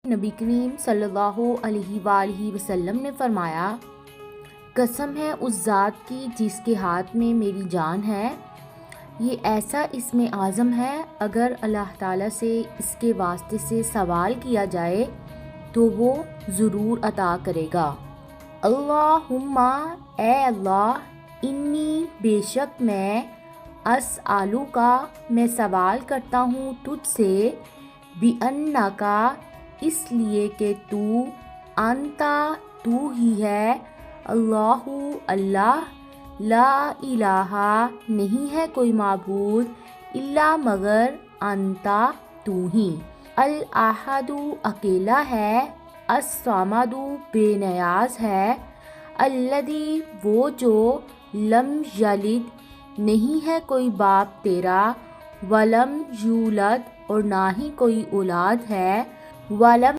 نبی کریم صلی اللہ علیہ وآلہ وسلم نے فرمایا، قسم ہے اس ذات کی جس کے ہاتھ میں میری جان ہے، یہ ایسا اسم اعظم ہے، اگر اللہ تعالیٰ سے اس کے واسطے سے سوال کیا جائے تو وہ ضرور عطا کرے گا۔ اللہم، اے اللہ، انی، بے شک میں، اسألوکا، میں سوال کرتا ہوں تجھ سے، بِأَنَّکَ، اس لیے کہ تو، انتا، تو ہی ہے، اللہ، اللہ، لا الہ، نہیں ہے کوئی معبود، الا مگر، انتا، تو ہی، الاحد، اکیلا ہے، الصمد، بے نیاز ہے، الذی، وہ جو، لم یلد، نہیں ہے کوئی باپ تیرا، ولم یولد، اور نہ ہی کوئی اولاد ہے، ولم